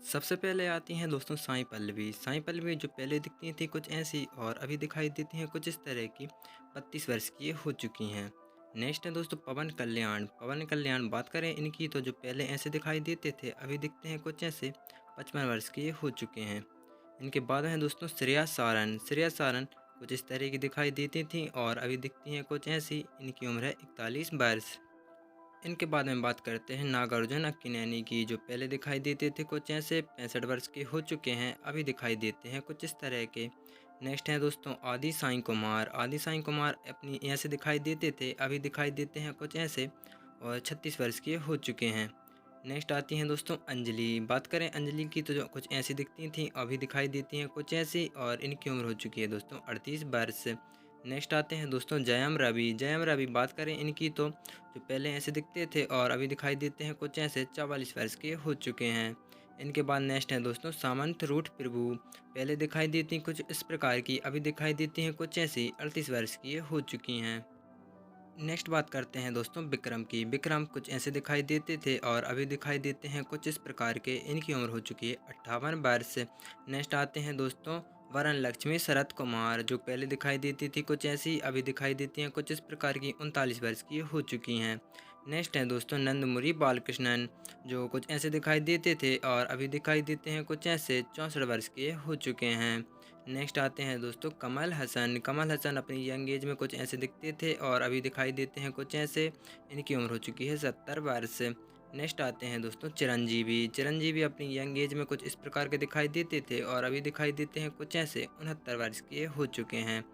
सबसे पहले आती हैं दोस्तों साईं पल्लवी। साईं पल्लवी जो पहले दिखती थी कुछ ऐसी और अभी दिखाई देती हैं कुछ इस तरह की। 32 वर्ष की ये हो चुकी हैं। नेक्स्ट है दोस्तों पवन कल्याण। पवन कल्याण बात करें इनकी तो जो पहले ऐसे दिखाई देते थे अभी दिखते हैं कुछ ऐसे। 55 वर्ष के ये हो चुके हैं। इनके बाद हैं दोस्तों श्रेया सारन। श्रेया सारन कुछ इस तरह की दिखाई देती थी और अभी दिखती हैं कुछ ऐसी। इनकी उम्र है 41 वर्ष। इनके बाद में बात करते हैं नागार्जुन अक्किनेनी की। जो पहले दिखाई देते थे कुछ ऐसे 65 वर्ष के हो चुके हैं, अभी दिखाई देते हैं कुछ इस तरह के। नेक्स्ट है दोस्तों आदि साईं कुमार। आदि साईं कुमार अपनी ऐसे दिखाई देते थे, अभी दिखाई देते हैं कुछ ऐसे और 36 वर्ष के हो चुके हैं। नेक्स्ट आती हैं दोस्तों अंजलि। बात करें अंजलि की तो जो कुछ ऐसी दिखती थी अभी दिखाई देती हैं कुछ ऐसी और इनकी उम्र हो चुकी है दोस्तों 38 वर्ष। नेक्स्ट आते हैं दोस्तों जयम रवि। जयम रवि बात करें इनकी तो जो पहले ऐसे दिखते थे और अभी दिखाई देते हैं कुछ ऐसे 44 वर्ष के हो चुके हैं। इनके बाद नेक्स्ट है दोस्तों सामंत रूठ प्रभु। पहले दिखाई देती कुछ इस प्रकार की, अभी दिखाई देती हैं कुछ ऐसी 38 वर्ष की हो चुकी हैं। नेक्स्ट बात करते हैं दोस्तों विक्रम की। विक्रम कुछ ऐसे दिखाई देते थे और अभी दिखाई देते हैं कुछ इस प्रकार के। इनकी उम्र हो चुकी है 58 वर्ष। नेक्स्ट आते हैं दोस्तों वरण लक्ष्मी शरद कुमार। जो पहले दिखाई देती थी कुछ ऐसी, अभी दिखाई देती हैं कुछ इस प्रकार की। 39 वर्ष की हो चुकी हैं। नेक्स्ट है दोस्तों नंदमुरी बालकृष्णन। जो कुछ ऐसे दिखाई देते थे और अभी दिखाई देते हैं कुछ ऐसे। 64 वर्ष के हो चुके हैं। नेक्स्ट आते हैं दोस्तों कमल हसन। कमल हसन अपनी यंग एज में कुछ ऐसे दिखते थे और अभी दिखाई देते हैं कुछ ऐसे। इनकी उम्र हो चुकी है 70 वर्ष। नेक्स्ट आते हैं दोस्तों चिरंजीवी। चिरंजीवी अपनी यंग एज में कुछ इस प्रकार के दिखाई देते थे और अभी दिखाई देते हैं कुछ ऐसे। 69 वर्ष के हो चुके हैं।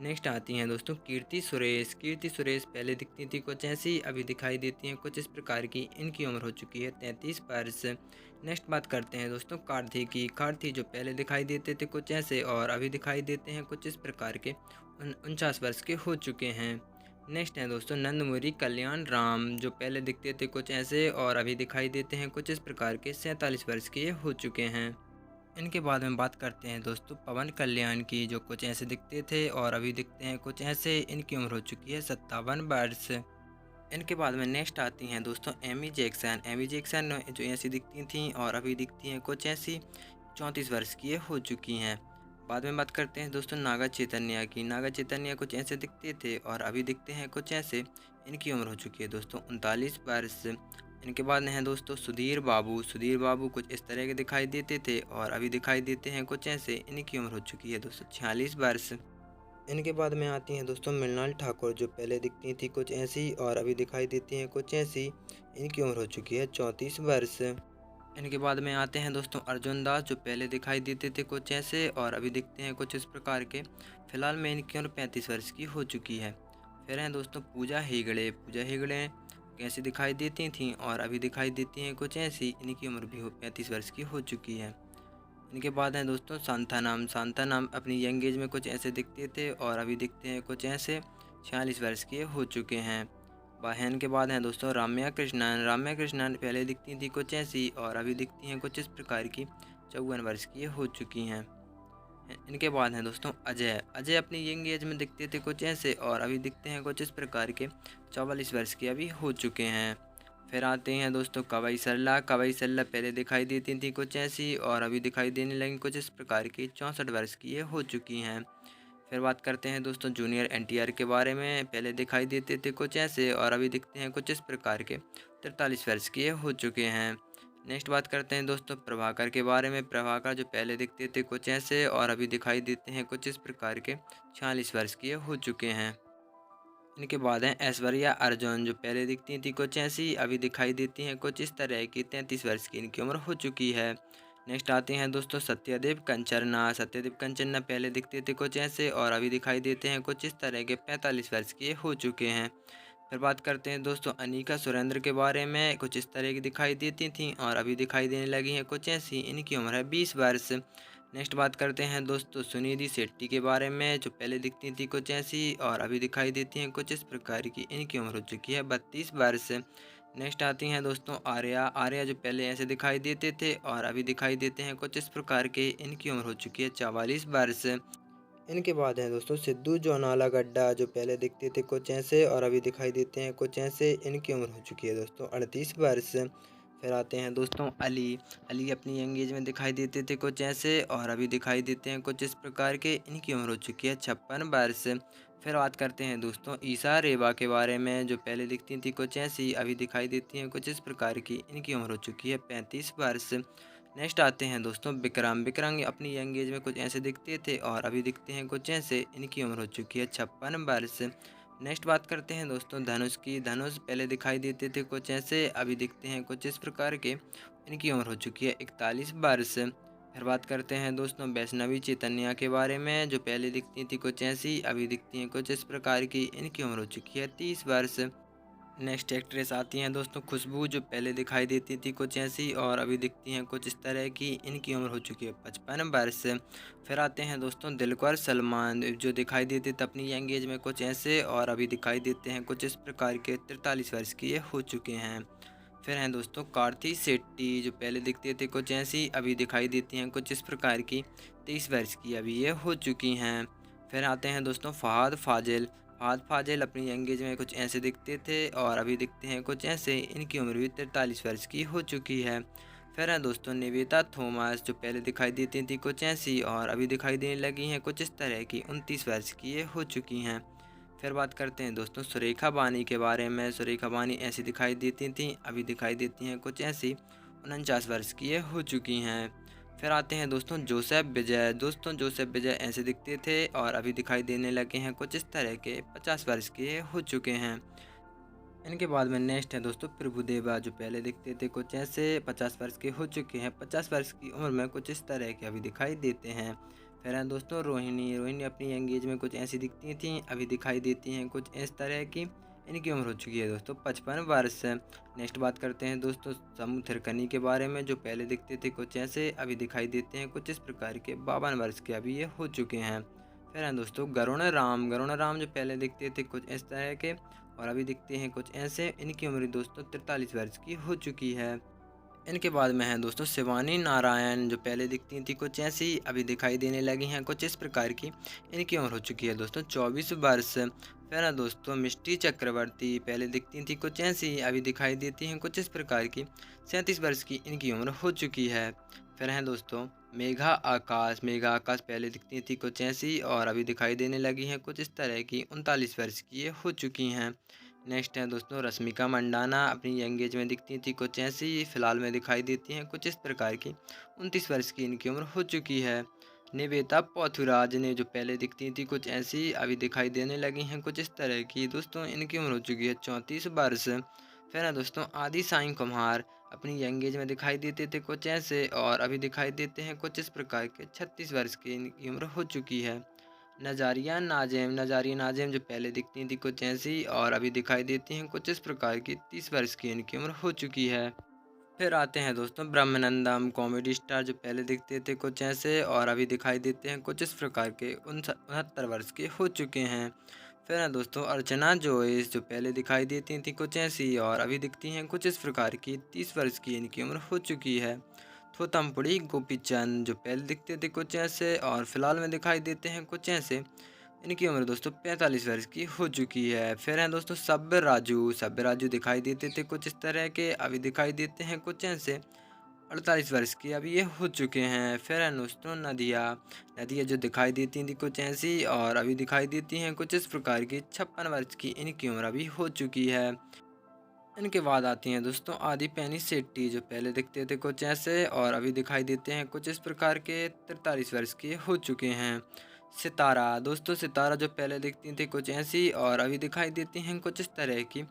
नेक्स्ट आती हैं दोस्तों कीर्ति सुरेश। कीर्ति सुरेश पहले दिखती थी कुछ ऐसी, अभी दिखाई देती हैं कुछ इस प्रकार की। इनकी उम्र हो चुकी है 33 वर्ष। नेक्स्ट बात करते हैं दोस्तों कार्थी की। कार्थी जो पहले दिखाई देते थे कुछ ऐसे और अभी दिखाई देते हैं कुछ इस प्रकार के। 49 वर्ष के हो चुके हैं। नेक्स्ट है दोस्तों नंदमुरी कल्याण राम। जो पहले दिखते थे कुछ ऐसे और अभी दिखाई देते हैं कुछ इस प्रकार के। 47 वर्ष के हो चुके हैं। इनके बाद में बात करते हैं दोस्तों पवन कल्याण की। जो कुछ ऐसे दिखते थे और अभी दिखते हैं कुछ ऐसे। इनकी उम्र हो चुकी है 57 वर्ष। इनके बाद में नेक्स्ट आती हैं दोस्तों एमी जैक्सन। एमी जैक्सन जो ऐसी दिखती थी और अभी दिखती हैं कुछ ऐसी। 34 वर्ष की ये हो चुकी हैं। बाद में बात करते हैं दोस्तों नागा चैतन्य की। नागा चैतन्य कुछ ऐसे दिखते थे और अभी दिखते हैं कुछ ऐसे। इनकी उम्र हो चुकी है दोस्तों 39 वर्ष। इनके बाद में हैं दोस्तों सुधीर बाबू। सुधीर बाबू कुछ इस तरह के दिखाई देते थे और अभी दिखाई देते हैं कुछ ऐसे। इनकी उम्र हो चुकी है दोस्तों 46 वर्ष। इनके बाद में आती हैं दोस्तों मृणाल ठाकुर। जो पहले दिखती थी कुछ ऐसी और अभी दिखाई देती हैं कुछ ऐसी। इनकी उम्र हो चुकी है 34 वर्ष। इनके बाद में आते हैं दोस्तों अर्जुन दास। जो पहले दिखाई देते थे कुछ ऐसे और अभी दिखते हैं कुछ इस प्रकार के। फिलहाल में इनकी उम्र 35 वर्ष की हो चुकी है। फिर हैं दोस्तों पूजा हेगड़े। पूजा हेगड़े कैसी दिखाई देती थीं और अभी दिखाई देती हैं कुछ ऐसी। इनकी उम्र भी 35 वर्ष की हो चुकी है। इनके बाद हैं दोस्तों सांतानाम। सांतानाम अपनी यंग एज में कुछ ऐसे दिखते थे और अभी दिखते हैं कुछ ऐसे। 46 वर्ष के हो चुके हैं। बहन के बाद हैं दोस्तों राम्या कृष्णन। राम्या कृष्णन पहले दिखती थी कुछ ऐसी और अभी दिखती हैं कुछ इस प्रकार की। 54 वर्ष की हो चुकी हैं। इनके बाद हैं दोस्तों अजय। अजय अपनी यंग एज में दिखते थे कुछ ऐसे और अभी दिखते हैं कुछ इस प्रकार के। 44 वर्ष के अभी हो चुके हैं। फिर आते हैं दोस्तों कवई सरला। कवई सरला पहले दिखाई देती थी कुछ ऐसी और अभी दिखाई देने लगी कुछ इस प्रकार की। 64 वर्ष की ये हो चुकी हैं। फिर बात करते हैं दोस्तों जूनियर एनटीआर के बारे में। पहले दिखाई देते थे कुछ ऐसे और अभी दिखते हैं कुछ इस प्रकार के। 43 वर्ष के हो चुके हैं। नेक्स्ट बात करते हैं दोस्तों प्रभाकर के बारे में। प्रभाकर जो पहले दिखते थे कुछ ऐसे और अभी दिखाई देते हैं कुछ इस प्रकार के। 46 वर्ष के हो चुके हैं। इनके बाद हैं ऐश्वर्या अर्जुन। जो पहले दिखती थी कुछ ऐसी, अभी दिखाई देती हैं कुछ इस तरह की। 33 वर्ष की इनकी उम्र हो चुकी है। नेक्स्ट आते हैं दोस्तों सत्यदेव कंचरना। सत्यदेव कंचरना पहले दिखते थे कुछ ऐसे और अभी दिखाई देते हैं कुछ इस तरह के। 45 वर्ष के हो चुके हैं। फिर बात करते हैं दोस्तों अनिका सुरेंद्र के बारे में। कुछ इस तरह की दिखाई देती थी और अभी दिखाई देने लगी हैं कुछ ऐसी। इनकी उम्र है 20 वर्ष। नेक्स्ट बात करते हैं दोस्तों सुनिधि शेट्टी के बारे में। जो पहले दिखती थी कुछ ऐसी और अभी दिखाई देती हैं कुछ इस प्रकार की। इनकी उम्र हो चुकी है 32 वर्ष। नेक्स्ट आती हैं दोस्तों आर्या। आर्या जो पहले ऐसे दिखाई देते थे और अभी दिखाई देते हैं कुछ इस प्रकार के। इनकी उम्र हो चुकी है 44 वर्ष। इनके बाद हैं दोस्तों सिद्धू जोनाला गड्ढा। जो पहले दिखते थे कुछ ऐसे और अभी दिखाई देते हैं कुछ ऐसे। इनकी उम्र हो चुकी है दोस्तों 38 वर्ष। फिर आते हैं दोस्तों अली। अली अपनी यंग एज में दिखाई देते थे कुछ ऐसे और अभी दिखाई देते हैं कुछ इस प्रकार के। इनकी उम्र हो चुकी है 56 वर्ष। फिर बात करते हैं दोस्तों ईसा रेबा के बारे में, जो पहले दिखती थी कुछ ऐसी, अभी दिखाई देती हैं कुछ इस प्रकार की। इनकी उम्र हो चुकी है 35 वर्ष। नेक्स्ट आते हैं दोस्तों विक्रम। विक्रम अपनी यंग एज में कुछ ऐसे दिखते थे और अभी दिखते हैं कुछ ऐसे। इनकी उम्र हो चुकी है 56 वर्ष। नेक्स्ट बात करते हैं दोस्तों धनुष की। धनुष पहले दिखाई देते थे कुछ ऐसे, अभी दिखते हैं कुछ इस प्रकार के। इनकी उम्र हो चुकी है 41 वर्ष। फिर बात करते हैं दोस्तों वैष्णवी चैतन्या के बारे में, जो पहले दिखती थी कुछ ऐसी, अभी दिखती हैं कुछ इस प्रकार की। इनकी उम्र हो चुकी है 30 वर्ष। नेक्स्ट एक्ट्रेस आती हैं दोस्तों खुशबू, जो पहले दिखाई देती थी कुछ ऐसी और अभी दिखती हैं कुछ इस तरह की। इनकी उम्र हो चुकी है 55 वर्ष। फिर आते हैं दोस्तों दिलकर सलमान, जो दिखाई देते थे अपनी यंग एज में कुछ ऐसे और अभी दिखाई देते हैं कुछ इस प्रकार के। 43 वर्ष की ये हो चुके हैं। फिर हैं दोस्तों कार्ति शेट्टी, जो पहले दिखते थे कुछ ऐसी, अभी दिखाई देती हैं कुछ इस प्रकार की। 23 वर्ष की अभी ये हो चुकी हैं। फिर आते हैं दोस्तों फहाद फाजिल। फहाद फाजिल अपनी यंग एज में कुछ ऐसे दिखते थे और अभी दिखते हैं कुछ ऐसे। इनकी उम्र भी 43 वर्ष की हो चुकी है। फिर हैं दोस्तों निवेता थॉमस, जो पहले दिखाई देती थी कुछ ऐसी और अभी दिखाई देने लगी हैं कुछ इस तरह की। 29 वर्ष की ये हो चुकी हैं। फिर बात करते हैं दोस्तों सुरेखा बानी के बारे में। सुरेखा बानी ऐसी दिखाई देती थी, अभी दिखाई देती हैं कुछ ऐसी। 49 वर्ष की ये हो चुकी हैं। फिर आते हैं दोस्तों जोसेफ विजय। दोस्तों जोसेफ विजय ऐसे दिखते थे और अभी दिखाई देने लगे हैं कुछ इस तरह के। 50 वर्ष के ये हो चुके हैं। इनके बाद में नेक्स्ट है दोस्तों प्रभुदेवा, जो पहले दिखते थे कुछ ऐसे। 50 वर्ष के हो चुके हैं। 50 वर्ष की उम्र में कुछ इस तरह के अभी दिखाई देते हैं। फिर हैं दोस्तों रोहिणी। रोहिणी अपनी यंग एज में कुछ ऐसी दिखती थी, अभी दिखाई देती हैं कुछ इस तरह की। इनकी उम्र हो चुकी है दोस्तों 55 वर्ष। नेक्स्ट बात करते हैं दोस्तों समू थिरकनी के बारे में, जो पहले दिखते थे कुछ ऐसे, अभी दिखाई देते हैं कुछ इस प्रकार के। 52 वर्ष के अभी ये हो चुके हैं। फिर हैं दोस्तों गरुण राम। गरुण राम जो पहले दिखते थे कुछ इस तरह के और अभी दिखते हैं कुछ ऐसे। इनकी उम्र दोस्तों 43 वर्ष की हो चुकी है। इनके बाद में है दोस्तों शिवानी नारायण, जो पहले दिखती थी कुछ ऐसी, अभी दिखाई देने लगी हैं कुछ इस प्रकार की। इनकी उम्र हो चुकी है दोस्तों 24 वर्ष। फिर है दोस्तों मिष्टी चक्रवर्ती। पहले दिखती थी कुछ ऐसी, अभी दिखाई देती हैं कुछ इस प्रकार की। 37 वर्ष की इनकी उम्र हो चुकी है। फिर हैं दोस्तों मेघा आकाश। मेघा आकाश पहले दिखती थी कुछ ऐसी और अभी दिखाई देने लगी हैं कुछ इस तरह की। 39 वर्ष की ये हो चुकी हैं। नेक्स्ट है दोस्तों रश्मिका मंडाना। अपनी यंग एज में दिखती थी कुछ ऐसी, फिलहाल में दिखाई देती हैं कुछ इस प्रकार की। 29 वर्ष की इनकी उम्र हो चुकी है। निवेता पौथुराज ने, जो पहले दिखती थी कुछ ऐसी, अभी दिखाई देने लगी हैं कुछ इस तरह की। दोस्तों इनकी उम्र हो चुकी है 34 वर्ष। फिर है दोस्तों आदि साईं कुम्हार। अपनी यंग एज में दिखाई देते थे कुछ ऐसे और अभी दिखाई देते हैं कुछ इस प्रकार के। 36 वर्ष की इनकी उम्र हो चुकी है। नज़ारिया नाज़िम। नज़ारिया नाज़िम जो पहले दिखती थी कुछ ऐसी और अभी दिखाई देती हैं कुछ इस प्रकार की। 30 वर्ष की इनकी उम्र हो चुकी है। फिर आते हैं दोस्तों ब्रह्मानंदम। कॉमेडी स्टार जो पहले दिखते थे कुछ ऐसे और अभी दिखाई देते हैं कुछ इस प्रकार के। 69 वर्ष के हो चुके हैं। फिर है दोस्तों अर्चना जोइस, जो पहले दिखाई देती थी कुछ ऐसी और अभी दिखती हैं कुछ इस प्रकार की। 30 वर्ष की इनकी उम्र हो चुकी है। थोतमपुड़ी गोपीचंद, जो पहले दिखते थे कुछ ऐसे और फिलहाल में दिखाई देते हैं कुछ ऐसे। इनकी उम्र दोस्तों 45 वर्ष की हो चुकी है। फिर हैं दोस्तों सब्य राजू। सब्य राजू दिखाई देते थे कुछ इस तरह के, अभी दिखाई देते हैं कुछ ऐसे। 48 वर्ष की अभी ये हो चुके हैं। फिर है दोस्तों नदिया। नदिया जो दिखाई देती थी कुछ ऐसी और अभी दिखाई देती हैं कुछ इस प्रकार की। 56 वर्ष की इनकी उम्र अभी हो चुकी है। इनके बाद आती हैं दोस्तों आदि पैनी सेट्टी, जो पहले दिखते थे कुछ ऐसे और अभी दिखाई देते हैं कुछ इस प्रकार के। 43 वर्ष के हो चुके हैं। सितारा। दोस्तों सितारा जो पहले दिखती थी कुछ ऐसी और अभी दिखाई देती हैं कुछ इस तरह की।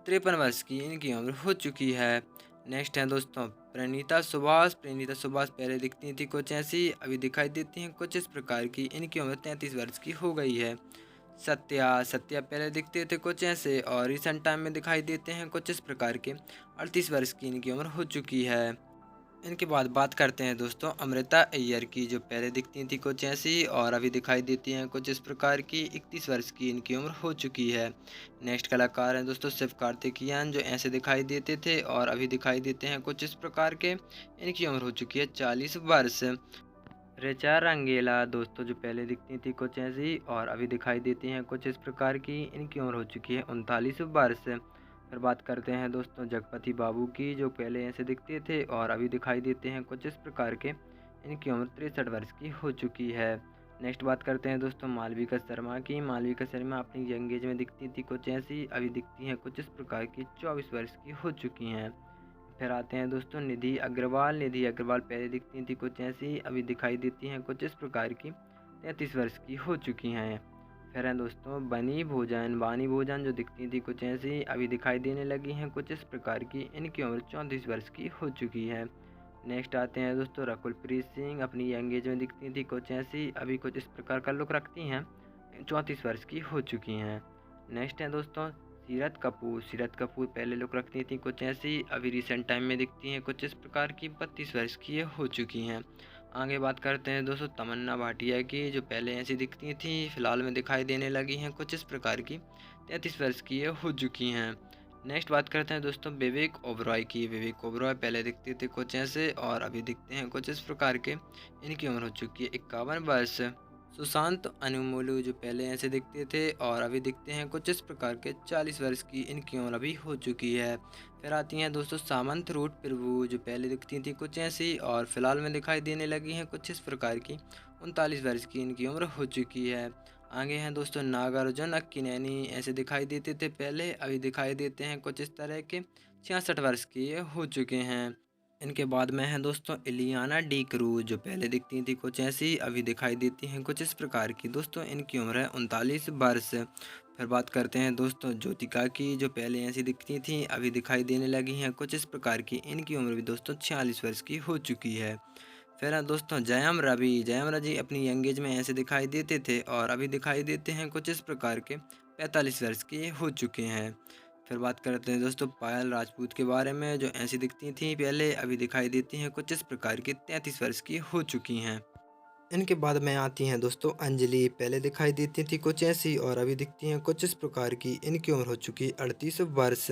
53 वर्ष की इनकी उम्र हो चुकी है। नेक्स्ट है दोस्तों प्रणीता सुभाष। प्रणीता सुभाष पहले दिखती थी कुछ ऐसी, अभी दिखाई देती हैं कुछ इस प्रकार की। इनकी उम्र 33 वर्ष की हो गई है। सत्या। सत्या पहले दिखते थे कुछ ऐसे और रिसेंट टाइम में दिखाई देते हैं कुछ इस प्रकार के। 38 वर्ष की इनकी उम्र हो चुकी है। इनके बाद बात करते हैं दोस्तों अमृता अय्यर की, जो पहले दिखती थी कुछ ऐसी और अभी दिखाई देती हैं कुछ इस प्रकार की। 31 वर्ष की इनकी उम्र हो चुकी है। नेक्स्ट कलाकार हैं दोस्तों शिव कार्तिकेयन, जो ऐसे दिखाई देते थे और अभी दिखाई देते हैं कुछ इस प्रकार के। इनकी उम्र हो चुकी है 40 वर्ष। ऋचा रंगीला। दोस्तों जो पहले दिखती थी कुछ ऐसी और अभी दिखाई देती हैं कुछ इस प्रकार की। इनकी उम्र हो चुकी है 39 वर्ष। फिर बात करते हैं दोस्तों जगपति बाबू की, जो पहले ऐसे दिखते थे और अभी दिखाई देते हैं कुछ इस प्रकार के। इनकी उम्र 63 वर्ष की हो चुकी है। नेक्स्ट बात करते हैं दोस्तों मालविका शर्मा की। मालविका शर्मा अपनी यंग एज में दिखती थी कुछ ऐसी, अभी दिखती हैं कुछ इस प्रकार की, 24 वर्ष की हो चुकी हैं। फिर आते हैं दोस्तों निधि अग्रवाल। निधि अग्रवाल पहले दिखती थी कुछ ऐसी, अभी दिखाई देती हैं कुछ इस प्रकार की, 33 वर्ष की हो चुकी हैं। फिर हैं दोस्तों बनी भोजन। बानी भोजन जो दिखती थी कुछ ऐसी, अभी दिखाई देने लगी हैं कुछ इस प्रकार की। इनकी उम्र 34 वर्ष की हो चुकी है। नेक्स्ट आते हैं दोस्तों रकुलप्रीत सिंह। अपनी यंग एज में दिखती थी कुछ ऐसी, अभी कुछ इस प्रकार का लुक रखती हैं, 34 वर्ष की हो चुकी हैं। नेक्स्ट है दोस्तों सीरत कपूर। सीरत कपूर पहले लुक रखती थी कुछ ऐसी, अभी रिसेंट टाइम में दिखती हैं कुछ इस प्रकार की, 32 वर्ष की ये हो चुकी हैं। आगे बात करते हैं दोस्तों तमन्ना भाटिया की, जो पहले ऐसी दिखती थी, फिलहाल में दिखाई देने लगी हैं कुछ इस प्रकार की, 33 वर्ष की ये हो चुकी हैं। नेक्स्ट बात करते हैं दोस्तों विवेक ओबरॉय की। विवेक ओबरॉय पहले दिखते थे कुछ ऐसे और अभी दिखते हैं कुछ इस प्रकार के। इनकी उम्र हो चुकी है 51 वर्ष। सुशांत अनुमोलू जो पहले ऐसे दिखते थे और अभी दिखते हैं कुछ इस प्रकार के, 40 वर्ष की इनकी उम्र अभी हो चुकी है। फिर आती हैं दोस्तों सामंत रूट प्रभु, जो पहले दिखती थी कुछ ऐसी और फिलहाल में दिखाई देने लगी हैं कुछ इस प्रकार की, 39 वर्ष की इनकी उम्र हो चुकी है। आगे हैं दोस्तों नागार्जुन अक्किनेनी। ऐसे दिखाई देते थे पहले, अभी दिखाई देते हैं कुछ इस तरह के, 66 वर्ष की ये हो चुके हैं। इनके बाद में है दोस्तों इलियाना डी क्रूज, जो पहले दिखती थी कुछ ऐसी, अभी दिखाई देती हैं कुछ इस प्रकार की। दोस्तों इनकी उम्र है 39 वर्ष। फिर बात करते हैं दोस्तों ज्योतिका की, जो पहले ऐसी दिखती थी, अभी दिखाई देने लगी हैं कुछ इस प्रकार की। इनकी उम्र भी दोस्तों 46 वर्ष की हो चुकी है। फिर है दोस्तों जयम रवि। जयम रवि अपनी यंग एज में ऐसे दिखाई देते थे और अभी दिखाई देते हैं कुछ इस प्रकार के, 45 वर्ष के हो चुके हैं। फिर बात करते हैं दोस्तों पायल राजपूत के बारे में, जो ऐसी दिखती थी पहले, अभी दिखाई देती हैं कुछ इस प्रकार की, 33 वर्ष की हो चुकी हैं। इनके बाद में आती हैं दोस्तों अंजलि। पहले दिखाई देती थी कुछ ऐसी और अभी दिखती हैं कुछ इस प्रकार की। इनकी उम्र हो चुकी है 38 वर्ष।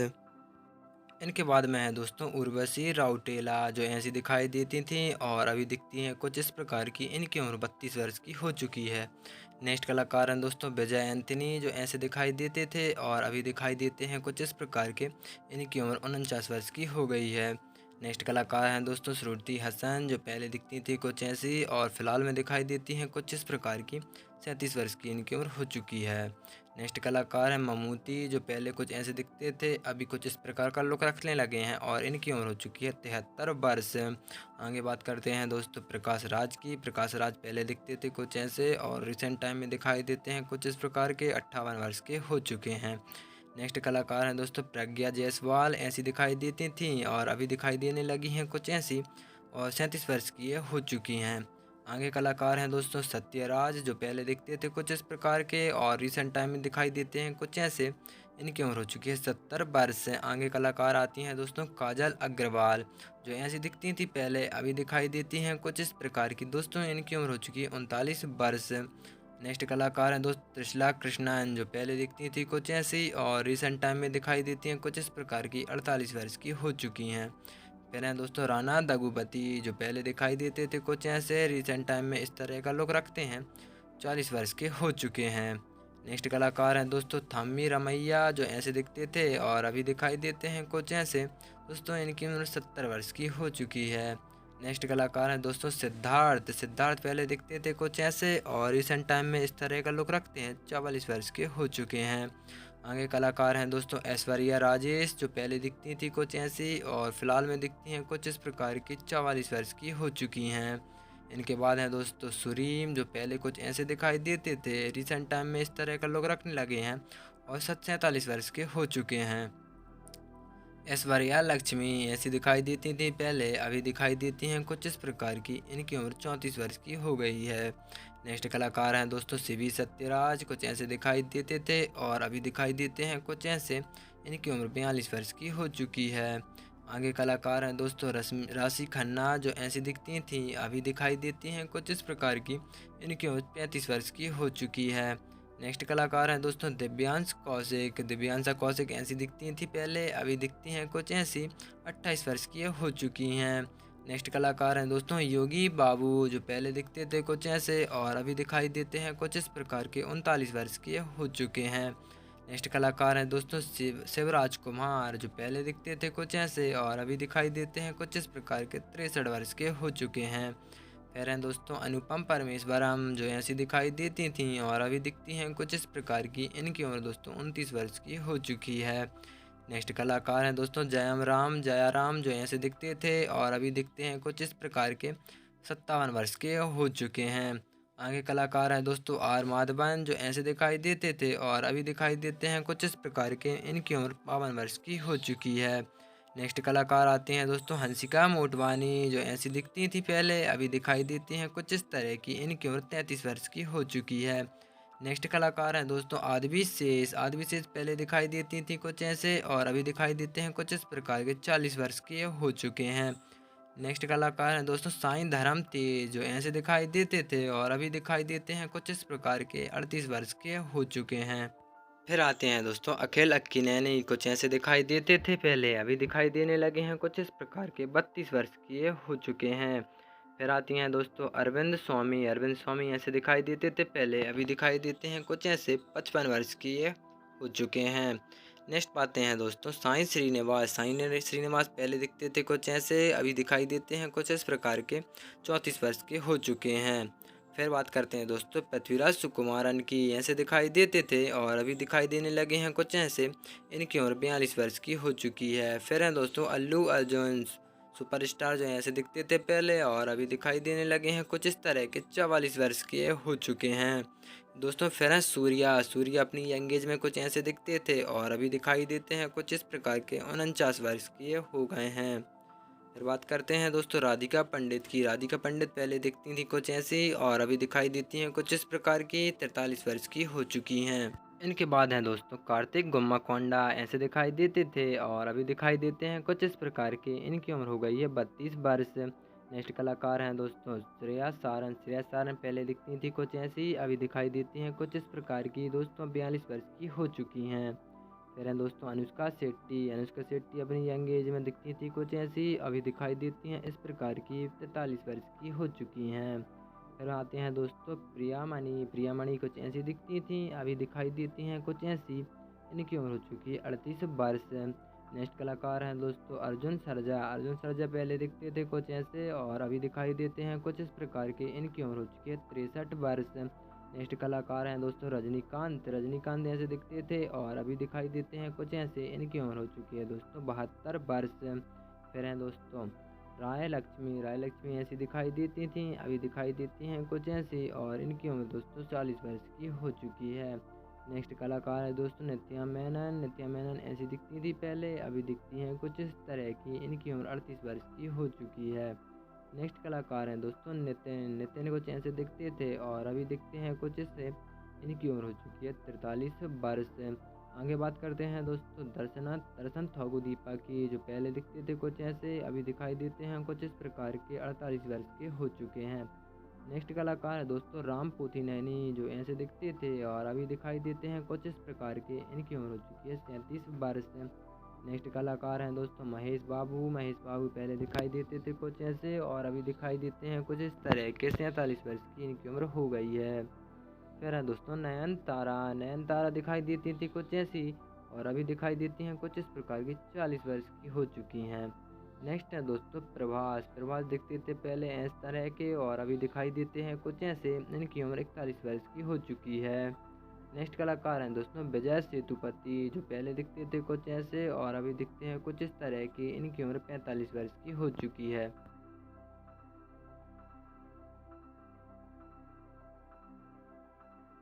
इनके बाद में है दोस्तों उर्वशी राउटेला, जो ऐसी दिखाई देती थी और अभी दिखती हैं कुछ इस प्रकार की। इनकी उम्र 32 वर्ष की हो चुकी है। नेक्स्ट कलाकार हैं दोस्तों विजय एंथनी, जो ऐसे दिखाई देते थे और अभी दिखाई देते हैं कुछ इस प्रकार के। इनकी उम्र 49 वर्ष की हो गई है। नेक्स्ट कलाकार हैं दोस्तों श्रुति हसन, जो पहले दिखती थी कुछ ऐसी और फिलहाल में दिखाई देती हैं कुछ इस प्रकार की, 37 वर्ष की इनकी उम्र हो चुकी है। नेक्स्ट कलाकार है ममूती, जो पहले कुछ ऐसे दिखते थे, अभी कुछ इस प्रकार का लुक रखने लगे हैं और इनकी उम्र हो चुकी है 73 वर्ष। आगे बात करते हैं दोस्तों प्रकाश राज की। प्रकाश राज पहले दिखते थे कुछ ऐसे और रिसेंट टाइम में दिखाई देते हैं कुछ इस प्रकार के, 58 वर्ष के हो चुके हैं। नेक्स्ट कलाकार हैं दोस्तों प्रज्ञा जायसवाल। ऐसी दिखाई देती थी और अभी दिखाई देने लगी हैं कुछ ऐसी और 37 वर्ष की ये हो चुकी हैं। आगे कलाकार हैं दोस्तों सत्यराज, जो पहले दिखते थे कुछ इस प्रकार के और रिसेंट टाइम में दिखाई देते हैं कुछ ऐसे। इनकी उम्र हो चुकी है 70 वर्ष। आगे कलाकार आती हैं दोस्तों काजल अग्रवाल, जो ऐसी दिखती थी पहले, अभी दिखाई देती हैं कुछ इस प्रकार की। दोस्तों इनकी उम्र हो चुकी है 39 वर्ष। नेक्स्ट कलाकार हैं दोस्त त्रिशला कृष्णन, जो पहले दिखती थी कुछ ऐसी और रिसेंट टाइम में दिखाई देती हैं कुछ इस प्रकार की, 48 वर्ष की हो चुकी हैं। फिर हैं दोस्तों राणा दगुपति, जो पहले दिखाई देते थे कुछ ऐसे, रिसेंट टाइम में इस तरह का लुक रखते हैं, 40 वर्ष के हो चुके हैं। नेक्स्ट कलाकार हैं दोस्तों थामी रमैया, जो ऐसे दिखते थे और अभी दिखाई देते हैं कुछ ऐसे। दोस्तों इनकी उम्र 70 वर्ष की हो चुकी है। नेक्स्ट कलाकार हैं दोस्तों सिद्धार्थ। सिद्धार्थ पहले दिखते थे कुछ ऐसे और रिसेंट टाइम में इस तरह का लुक रखते हैं, 44 वर्ष के हो चुके हैं। आगे कलाकार हैं दोस्तों ऐश्वर्या राजेश, जो पहले दिखती थी कुछ ऐसी और फिलहाल में दिखती हैं कुछ इस प्रकार की, 44 वर्ष की हो चुकी हैं। इनके बाद हैं दोस्तों सुरीम, जो पहले कुछ ऐसे दिखाई देते थे, रिसेंट टाइम में इस तरह का लुक रखने लगे हैं और 47 वर्ष के हो चुके हैं। ऐश्वर्या लक्ष्मी ऐसी दिखाई देती थी पहले, अभी दिखाई देती हैं कुछ इस प्रकार की। इनकी उम्र 34 वर्ष की हो गई है। नेक्स्ट कलाकार हैं दोस्तों शिवी सत्यराज, कुछ ऐसे दिखाई देते थे और अभी दिखाई देते हैं कुछ ऐसे। इनकी उम्र 42 वर्ष की हो चुकी है। आगे कलाकार हैं दोस्तों राशि खन्ना, जो ऐसी दिखती थी, अभी दिखाई देती हैं कुछ इस प्रकार की। इनकी उम्र 35 वर्ष की हो चुकी है। नेक्स्ट कलाकार हैं दोस्तों दिव्यांश कौशिक। दिव्यांशा कौशिक ऐसी दिखती थी पहले, अभी दिखती हैं कुछ ऐसी, 28 वर्ष की हो चुकी हैं। नेक्स्ट कलाकार हैं दोस्तों योगी बाबू, जो पहले दिखते थे कुछ ऐसे और अभी दिखाई देते हैं कुछ इस प्रकार के, 39 वर्ष के हो चुके हैं। नेक्स्ट कलाकार हैं दोस्तों शिवराज कुमार, जो पहले दिखते थे कुछ ऐसे और अभी दिखाई देते हैं कुछ इस प्रकार के। 63 वर्ष के हो चुके हैं। फिर हैं दोस्तों अनुपम परमेश्वरम, जो ऐसी दिखाई देती थीं और अभी दिखती हैं कुछ इस प्रकार की। इनकी उम्र दोस्तों 29 वर्ष की हो चुकी है। नेक्स्ट कलाकार हैं दोस्तों जयाराम, जो ऐसे दिखते थे और अभी दिखते हैं कुछ इस प्रकार के। 57 वर्ष के हो चुके हैं। आगे कलाकार हैं दोस्तों आर माधवन, जो ऐसे दिखाई देते थे और अभी दिखाई देते हैं कुछ इस प्रकार के। इनकी उम्र 52 वर्ष की हो चुकी है। नेक्स्ट कलाकार आते हैं दोस्तों हंसिका मोटवानी, जो ऐसी दिखती थी पहले, अभी दिखाई देती हैं कुछ इस तरह की। इनकी उम्र 33 वर्ष की हो चुकी है। नेक्स्ट कलाकार हैं दोस्तों आदि विशेष पहले दिखाई देती थी कुछ ऐसे और अभी दिखाई देते हैं कुछ इस प्रकार के। 40 वर्ष के हो चुके हैं। नेक्स्ट कलाकार हैं दोस्तों साईं धर्म तेज, जो ऐसे दिखाई देते थे और अभी दिखाई देते हैं कुछ इस प्रकार के। 38 वर्ष के हो चुके हैं। फिर आते हैं दोस्तों अखिल अक्किनेनी, कुछ ऐसे दिखाई देते थे पहले, अभी दिखाई देने लगे हैं कुछ इस प्रकार के। 32 वर्ष के हो चुके हैं। फिर आती हैं दोस्तों अरविंद स्वामी ऐसे दिखाई देते थे पहले, अभी दिखाई देते हैं कुछ ऐसे। 55 वर्ष की ये हो चुके हैं। नेक्स्ट पाते हैं दोस्तों साईं श्रीनिवास पहले दिखते थे कुछ ऐसे, अभी दिखाई देते हैं कुछ इस प्रकार के। 34 वर्ष के हो चुके हैं। फिर बात करते हैं दोस्तों पृथ्वीराज सुकुमारन की, ऐसे दिखाई देते थे और अभी दिखाई देने लगे हैं कुछ ऐसे। इनकी उम्र 42 वर्ष की हो चुकी है। फिर हैं दोस्तों अल्लू अर्जुन सुपरस्टार, जो ऐसे दिखते थे पहले और अभी दिखाई देने लगे हैं कुछ इस तरह के। 44 वर्ष के हो चुके हैं। दोस्तों फिर हैं सूर्या अपनी यंग एज में कुछ ऐसे दिखते थे और अभी दिखाई देते हैं कुछ इस प्रकार के। 49 वर्ष के हो गए हैं। फिर बात करते हैं दोस्तों राधिका पंडित की। राधिका पंडित पहले दिखती थी कुछ ऐसी और अभी दिखाई देती हैं कुछ इस प्रकार की। 43 वर्ष की हो चुकी हैं। इनके बाद हैं दोस्तों कार्तिक गुम्माकोंडा, ऐसे दिखाई देते थे और अभी दिखाई देते हैं कुछ इस प्रकार के। इनकी उम्र हो गई है 32 वर्ष। नेक्स्ट कलाकार हैं दोस्तों श्रेया सारन पहले दिखती थी कुछ ऐसी, अभी दिखाई देती हैं कुछ इस प्रकार की। दोस्तों 42 वर्ष की हो चुकी हैं। फिर हैं दोस्तों अनुष्का शेट्टी अपनी यंग एज में दिखती थी कुछ ऐसी, अभी दिखाई देती हैं इस प्रकार की। 43 वर्ष की हो चुकी हैं। फिर आते हैं दोस्तों प्रिया मणि कुछ ऐसी दिखती थी, अभी दिखाई देती हैं कुछ ऐसी। इनकी उम्र हो चुकी है 38 वर्ष। नेक्स्ट कलाकार हैं दोस्तों अर्जुन सरजा पहले दिखते थे कुछ ऐसे और अभी दिखाई देते हैं कुछ इस प्रकार के। इनकी उम्र हो चुकी है 63 वर्ष। नेक्स्ट कलाकार हैं दोस्तों रजनीकांत ऐसे दिखते थे और अभी दिखाई देते हैं कुछ ऐसे। इनकी उम्र हो चुकी है दोस्तों 72 वर्ष। फिर हैं दोस्तों राय लक्ष्मी ऐसी दिखाई देती थी, अभी दिखाई देती हैं कुछ ऐसी और इनकी उम्र दोस्तों 40 वर्ष की हो चुकी है। नेक्स्ट कलाकार है दोस्तों नित्या मेनन ऐसी दिखती थी पहले, अभी दिखती हैं कुछ इस तरह की। इनकी उम्र 38 वर्ष की हो चुकी है। नेक्स्ट कलाकार हैं दोस्तों नितिन कुछ ऐसे दिखते थे और अभी दिखते हैं कुछ इससे। इनकी उम्र हो चुकी है 43 वर्ष। आगे बात करते हैं दोस्तों दर्शन थोगुदीपा की, जो पहले दिखते थे कुछ ऐसे, अभी दिखाई देते हैं कुछ इस प्रकार के। 48 वर्ष के हो चुके हैं। नेक्स्ट कलाकार है दोस्तों राम पोथीनैनी, जो ऐसे दिखते थे और अभी दिखाई देते हैं कुछ इस प्रकार के। इनकी उम्र हो चुकी है 37 वर्ष। नेक्स्ट कलाकार हैं दोस्तों महेश बाबू पहले दिखाई देते थे कुछ ऐसे और अभी दिखाई देते हैं कुछ इस तरह के। 47 वर्ष की इनकी उम्र हो गई है। फिर है दोस्तों नयन तारा दिखाई देती थी कुछ ऐसी और अभी दिखाई देती हैं कुछ इस प्रकार की। 40 वर्ष की हो चुकी हैं। नेक्स्ट है दोस्तों प्रभास दिखते थे पहले इस तरह के और अभी दिखाई देते हैं कुछ ऐसे। इनकी उम्र 41 वर्ष की हो चुकी है। नेक्स्ट कलाकार हैं दोस्तों विजय सेतुपति, जो पहले दिखते थे कुछ ऐसे और अभी दिखते हैं कुछ इस तरह की। इनकी उम्र 45 वर्ष की हो चुकी है।